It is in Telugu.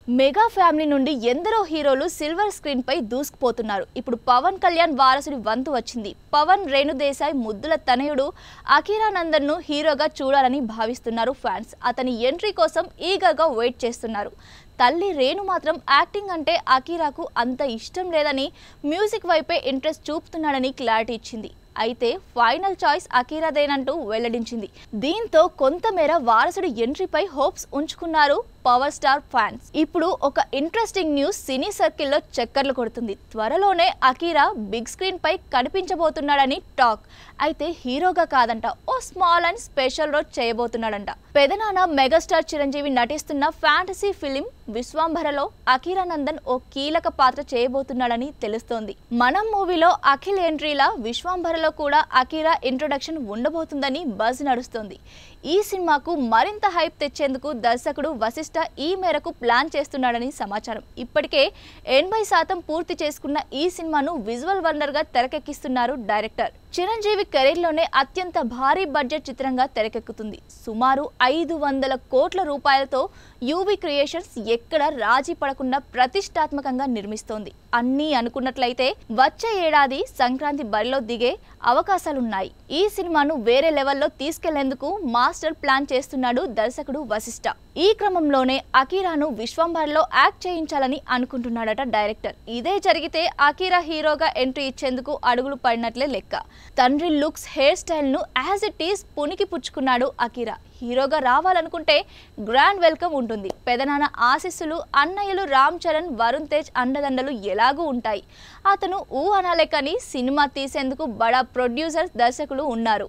మెగా ఫ్యామిలీ నుండి ఎందరో హీరోలు సిల్వర్ స్క్రీన్ పై దూసుకుపోతున్నారు. ఇప్పుడు పవన్ కళ్యాణ్ వారసుడి వంతు వచ్చింది. పవన్ రేణు దేశాయ్ ముద్దుల తనయుడు అకిరా నందన్ ను హీరోగా చూడాలని భావిస్తున్నారు ఫ్యాన్స్. అతని ఎంట్రీ కోసం ఈగర్ గా వెయిట్ చేస్తున్నారు. తల్లి రేణు మాత్రం యాక్టింగ్ అంటే అకిరాకు అంత ఇష్టం లేదని, మ్యూజిక్ వైపే ఇంట్రెస్ట్ చూపుతున్నాడని క్లారిటీ ఇచ్చింది. అయితే ఫైనల్ చాయిస్ అకిరాదేనంటూ వెల్లడించింది. దీంతో కొంతమేర వారసుడి ఎంట్రీపై హోప్స్ ఉంచుకున్నారు పవర్ స్టార్ ఫ్యాన్స్. ఇప్పుడు ఒక ఇంట్రెస్టింగ్ న్యూస్ సినీ సర్కిల్లో చక్కర్లు కొడుతుంది. త్వరలోనే అకిరా బిగ్ స్క్రీన్ పై కనిపించబోతున్నాడని టాక్. అయితే హీరోగా కాదంట, ఓ స్మాల్ అండ్ స్పెషల్ రోల్ చేయబోతున్నాడంట. పెదనాన్న మెగాస్టార్ చిరంజీవి నటిస్తున్న ఫ్యాంటసీ ఫిలిం విశ్వంభరలో అకిరా నందన్ ఓ కీలక పాత్ర చేయబోతున్నాడని తెలుస్తోంది. మనం మూవీలో అఖిల్ ఎంట్రీలా విశ్వంభరలో కూడా అకిరా ఇంట్రొడక్షన్ ఉండబోతుందని బజ్ నడుస్తోంది. ఈ సినిమాకు మరింత హైప్ తెచ్చేందుకు దర్శకుడు వశిష్ఠ ఈ మేరకు ప్లాన్ చేస్తున్నాడని సమాచారం. ఇప్పటికే 80% పూర్తి చేసుకున్న ఈ సినిమాను విజువల్ వండర్ గా తెరకెక్కిస్తున్నారు డైరెక్టర్. చిరంజీవి కెరీర్ లోనే అత్యంత భారీ బడ్జెట్ చిత్రంగా తెరకెక్కుతుంది. సుమారు 500 కోట్ల రూపాయలతో యూవీ క్రియేషన్స్ ఎక్కడ రాజీ పడకుండా ప్రతిష్టాత్మకంగా నిర్మిస్తోంది. అన్నీ అనుకున్నట్లయితే వచ్చే ఏడాది సంక్రాంతి బరిలో దిగే అవకాశాలున్నాయి. ఈ సినిమాను వేరే లెవెల్లో తీసుకెళ్లేందుకు మాస్టర్ ప్లాన్ చేస్తున్నాడు దర్శకుడు వశిష్ఠ. ఈ క్రమంలోనే అకిరాను విశ్వంభర్లో యాక్ట్ చేయించాలని అనుకుంటున్నాడట డైరెక్టర్. ఇదే జరిగితే అకిరా హీరోగా ఎంట్రీ ఇచ్చేందుకు అడుగులు పడినట్లే లెక్క. తండ్రి లుక్స్, హెయిర్ స్టైల్ ను యాజ్ ఇట్ ఈస్ పుణికి పుచ్చుకున్నాడు అకిరా. హీరోగా రావాలనుకుంటే గ్రాండ్ వెల్కమ్ ఉంటుంది. పెదనాన్న ఆశీస్సులు, అన్నయ్యలు రామ్ చరణ్, వరుణ్ తేజ్ అండదండలు ఎలాగూ ఉంటాయి. అతను ఊ అనాలే కానీ సినిమా తీసేందుకు బడా ప్రొడ్యూసర్స్, దర్శకులు ఉన్నారు.